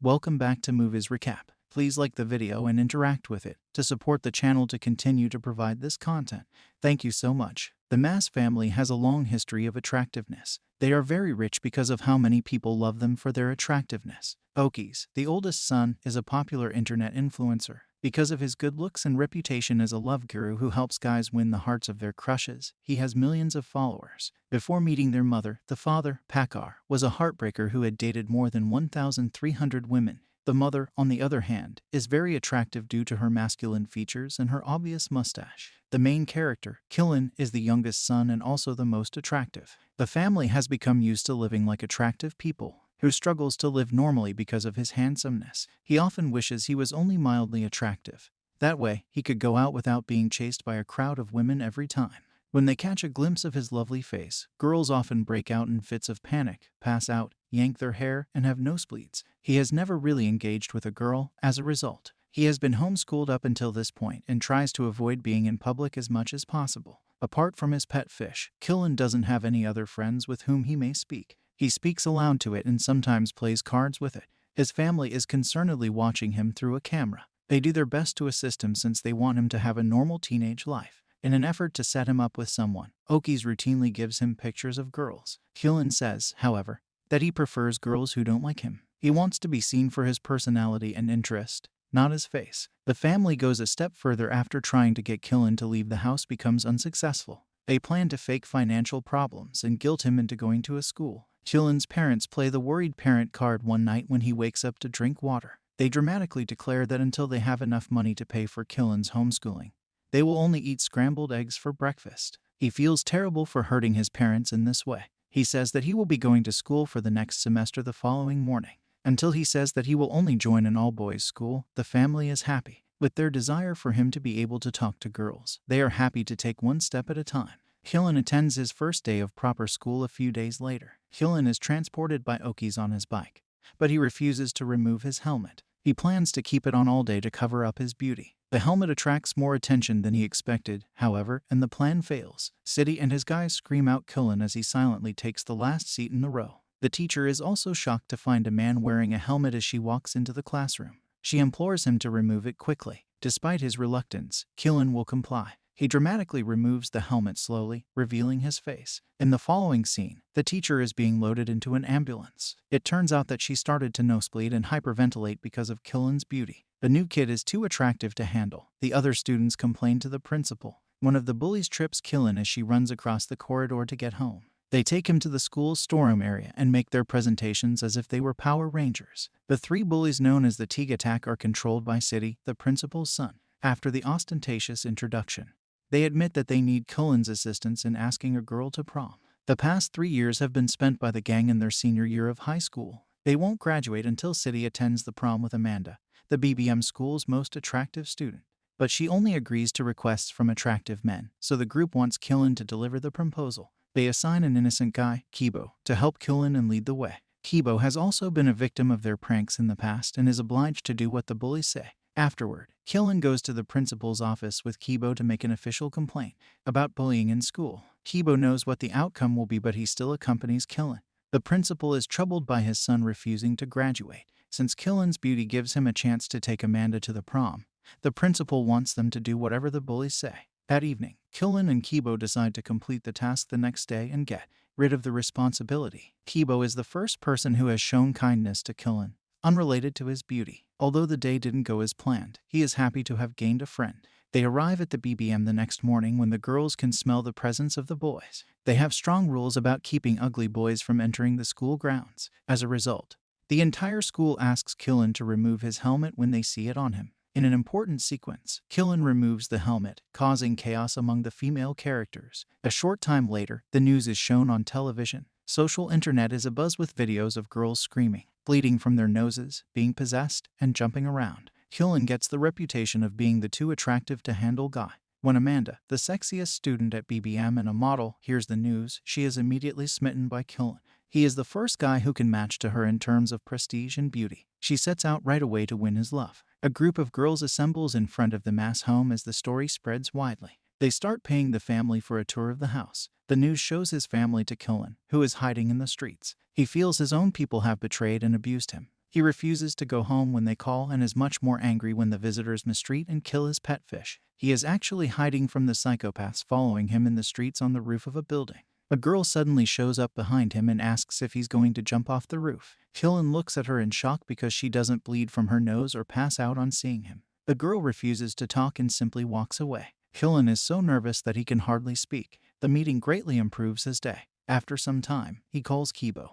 welcome back to Movies Recap. Please like the video and interact with it to support the channel to continue to provide this content. Thank you so much. The Mass family has a long history of attractiveness. They are very rich because of how many people love them for their attractiveness. Okies, the oldest son, is a popular internet influencer. Because of his good looks and reputation as a love guru who helps guys win the hearts of their crushes, he has millions of followers. Before meeting their mother, the father, Pakar, was a heartbreaker who had dated more than 1,300 women. The mother, on the other hand, is very attractive due to her masculine features and her obvious mustache. The main character, Killen, is the youngest son and also the most attractive. The family has become used to living like attractive people, who struggles to live normally because of his handsomeness. He often wishes he was only mildly attractive. That way, he could go out without being chased by a crowd of women every time. When they catch a glimpse of his lovely face, girls often break out in fits of panic, pass out, yank their hair, and have nosebleeds. He has never really engaged with a girl as a result. He has been homeschooled up until this point and tries to avoid being in public as much as possible. Apart from his pet fish, Killen doesn't have any other friends with whom he may speak. He speaks aloud to it and sometimes plays cards with it. His family is concernedly watching him through a camera. They do their best to assist him since they want him to have a normal teenage life. In an effort to set him up with someone, Okies routinely gives him pictures of girls. Killen says, however, that he prefers girls who don't like him. He wants to be seen for his personality and interest, not his face. The family goes a step further after trying to get Killen to leave the house becomes unsuccessful. They plan to fake financial problems and guilt him into going to a school. Killen's parents play the worried parent card one night when he wakes up to drink water. They dramatically declare that until they have enough money to pay for Killen's homeschooling, they will only eat scrambled eggs for breakfast. He feels terrible for hurting his parents in this way. He says that he will be going to school for the next semester the following morning. Until he says that he will only join an all-boys school, the family is happy. With their desire for him to be able to talk to girls, they are happy to take one step at a time. Killen attends his first day of proper school a few days later. Killen is transported by Okies on his bike, but he refuses to remove his helmet. He plans to keep it on all day to cover up his beauty. The helmet attracts more attention than he expected, however, and the plan fails. City and his guys scream out Killen as he silently takes the last seat in the row. The teacher is also shocked to find a man wearing a helmet as she walks into the classroom. She implores him to remove it quickly. Despite his reluctance, Killen will comply. He dramatically removes the helmet slowly, revealing his face. In the following scene, the teacher is being loaded into an ambulance. It turns out that she started to nosebleed and hyperventilate because of Killen's beauty. The new kid is too attractive to handle. The other students complain to the principal. One of the bullies trips Killen as she runs across the corridor to get home. They take him to the school's storeroom area and make their presentations as if they were Power Rangers. The three bullies known as the Teague Attack are controlled by City, the principal's son. After the ostentatious introduction, they admit that they need Killen's assistance in asking a girl to prom. The past 3 years have been spent by the gang in their senior year of high school. They won't graduate until City attends the prom with Amanda, the BBM school's most attractive student. But she only agrees to requests from attractive men, so the group wants Killen to deliver the proposal. They assign an innocent guy, Kibo, to help Killen and lead the way. Kibo has also been a victim of their pranks in the past and is obliged to do what the bullies say. Afterward, Killen goes to the principal's office with Kibo to make an official complaint about bullying in school. Kibo knows what the outcome will be, but he still accompanies Killen. The principal is troubled by his son refusing to graduate. Since Killen's beauty gives him a chance to take Amanda to the prom, the principal wants them to do whatever the bullies say. That evening, Killen and Kibo decide to complete the task the next day and get rid of the responsibility. Kibo is the first person who has shown kindness to Killen, unrelated to his beauty. Although the day didn't go as planned, he is happy to have gained a friend. They arrive at the BBM the next morning when the girls can smell the presence of the boys. They have strong rules about keeping ugly boys from entering the school grounds. As a result, the entire school asks Killen to remove his helmet when they see it on him. In an important sequence, Killen removes the helmet, causing chaos among the female characters. A short time later, the news is shown on television. Social internet is abuzz with videos of girls screaming, bleeding from their noses, being possessed, and jumping around. Killen gets the reputation of being the too attractive to handle guy. When Amanda, the sexiest student at BBM and a model, hears the news, she is immediately smitten by Killen. He is the first guy who can match to her in terms of prestige and beauty. She sets out right away to win his love. A group of girls assembles in front of the Mass home as the story spreads widely. They start paying the family for a tour of the house. The news shows his family to Killen, who is hiding in the streets. He feels his own people have betrayed and abused him. He refuses to go home when they call and is much more angry when the visitors mistreat and kill his pet fish. He is actually hiding from the psychopaths following him in the streets on the roof of a building. A girl suddenly shows up behind him and asks if he's going to jump off the roof. Killen looks at her in shock because she doesn't bleed from her nose or pass out on seeing him. The girl refuses to talk and simply walks away. Killen is so nervous that he can hardly speak. The meeting greatly improves his day. After some time, he calls Kibo,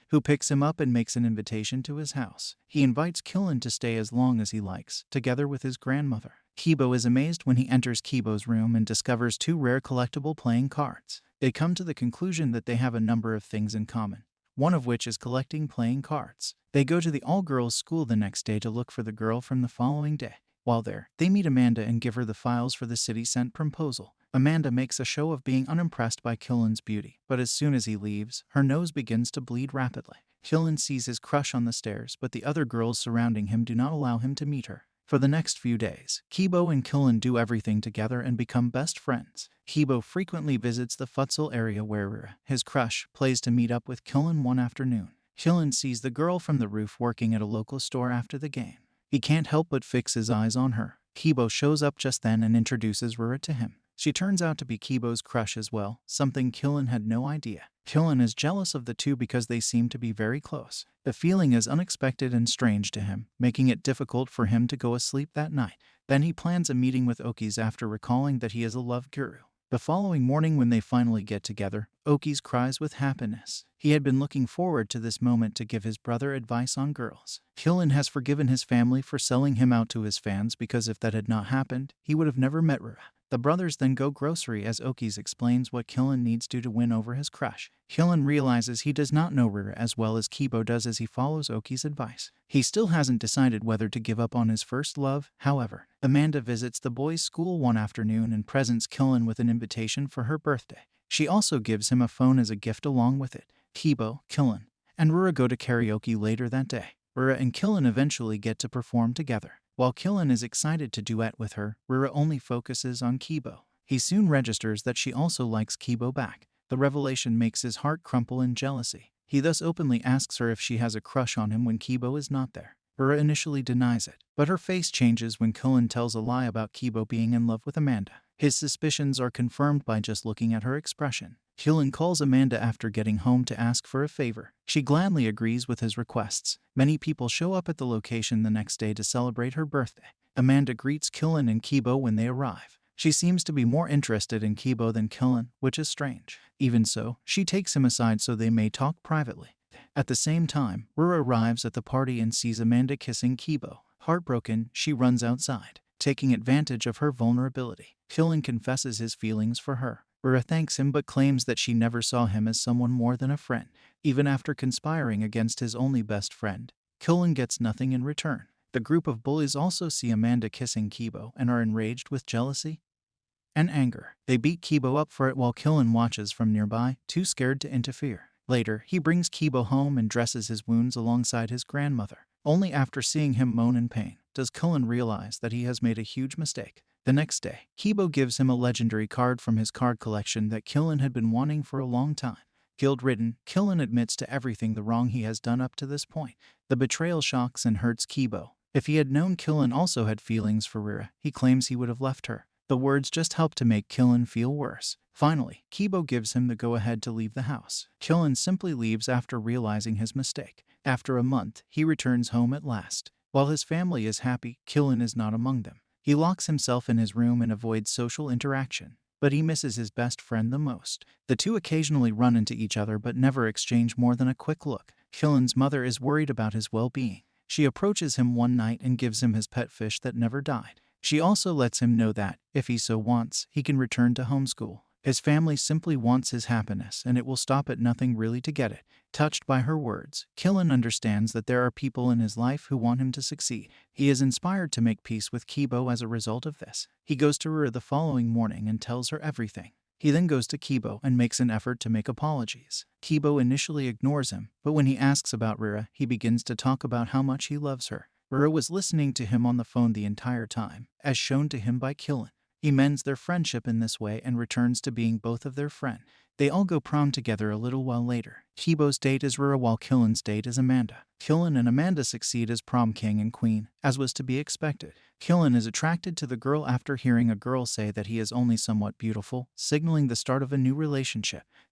who picks him up and makes an invitation to his house. He invites Killen to stay as long as he likes, together with his grandmother. Kibo is amazed when he enters Kibo's room and discovers 2 rare collectible playing cards. They come to the conclusion that they have a number of things in common, one of which is collecting playing cards. They go to the all-girls school the next day to look for the girl from the following day. While there, they meet Amanda and give her the files for the city-sent proposal. Amanda makes a show of being unimpressed by Killen's beauty, but as soon as he leaves, her nose begins to bleed rapidly. Killen sees his crush on the stairs, but the other girls surrounding him do not allow him to meet her. For the next few days, Kibo and Killen do everything together and become best friends. Kibo frequently visits the futsal area where Rira, his crush, plays to meet up with Killen one afternoon. Killen sees the girl from the roof working at a local store after the game. He can't help but fix his eyes on her. Kibo shows up just then and introduces Rira to him. She turns out to be Kibo's crush as well, something Killen had no idea. Killen is jealous of the two because they seem to be very close. The feeling is unexpected and strange to him, making it difficult for him to go asleep that night. Then he plans a meeting with Okis after recalling that he is a love guru. The following morning when they finally get together, Okis cries with happiness. He had been looking forward to this moment to give his brother advice on girls. Killen has forgiven his family for selling him out to his fans because if that had not happened, he would have never met Rira. The brothers then go grocery as Okis explains what Killen needs to win over his crush. Killen realizes he does not know Rira as well as Kibo does as he follows Okis' advice. He still hasn't decided whether to give up on his first love, however. Amanda visits the boys' school one afternoon and presents Killen with an invitation for her birthday. She also gives him a phone as a gift along with it. Kibo, Killen, and Rira go to karaoke later that day. Rira and Killen eventually get to perform together. While Killen is excited to duet with her, Rira only focuses on Kibo. He soon registers that she also likes Kibo back. The revelation makes his heart crumple in jealousy. He thus openly asks her if she has a crush on him when Kibo is not there. Rira initially denies it, but her face changes when Killen tells a lie about Kibo being in love with Amanda. His suspicions are confirmed by just looking at her expression. Killen calls Amanda after getting home to ask for a favor. She gladly agrees with his requests. Many people show up at the location the next day to celebrate her birthday. Amanda greets Killen and Kibo when they arrive. She seems to be more interested in Kibo than Killen, which is strange. Even so, she takes him aside so they may talk privately. At the same time, Rira arrives at the party and sees Amanda kissing Kibo. Heartbroken, she runs outside, taking advantage of her vulnerability. Killen confesses his feelings for her. Rira thanks him but claims that she never saw him as someone more than a friend. Even after conspiring against his only best friend, Killen gets nothing in return. The group of bullies also see Amanda kissing Kibo and are enraged with jealousy and anger. They beat Kibo up for it while Killen watches from nearby, too scared to interfere. Later, he brings Kibo home and dresses his wounds alongside his grandmother. Only after seeing him moan in pain does Killen realize that he has made a huge mistake. The next day, Kibo gives him a legendary card from his card collection that Killen had been wanting for a long time. Guilt-ridden, Killen admits to everything the wrong he has done up to this point. The betrayal shocks and hurts Kibo. If he had known Killen also had feelings for Rira, he claims he would have left her. The words just help to make Killen feel worse. Finally, Kibo gives him the go-ahead to leave the house. Killen simply leaves after realizing his mistake. After a month, he returns home at last. While his family is happy, Killen is not among them. He locks himself in his room and avoids social interaction, but he misses his best friend the most. The two occasionally run into each other but never exchange more than a quick look. Killen's mother is worried about his well-being. She approaches him one night and gives him his pet fish that never died. She also lets him know that, if he so wants, he can return to homeschool. His family simply wants his happiness and it will stop at nothing really to get it. Touched by her words, Killen understands that there are people in his life who want him to succeed. He is inspired to make peace with Kibo as a result of this. He goes to Rira the following morning and tells her everything. He then goes to Kibo and makes an effort to make apologies. Kibo initially ignores him, but when he asks about Rira, he begins to talk about how much he loves her. Rira was listening to him on the phone the entire time, as shown to him by Killen. He mends their friendship in this way and returns to being both of their friend. They all go prom together a little while later. Kibo's date is Rura while Killen's date is Amanda. Killen and Amanda succeed as prom king and queen, as was to be expected. Killen is attracted to the girl after hearing a girl say that he is only somewhat beautiful, signaling the start of a new relationship.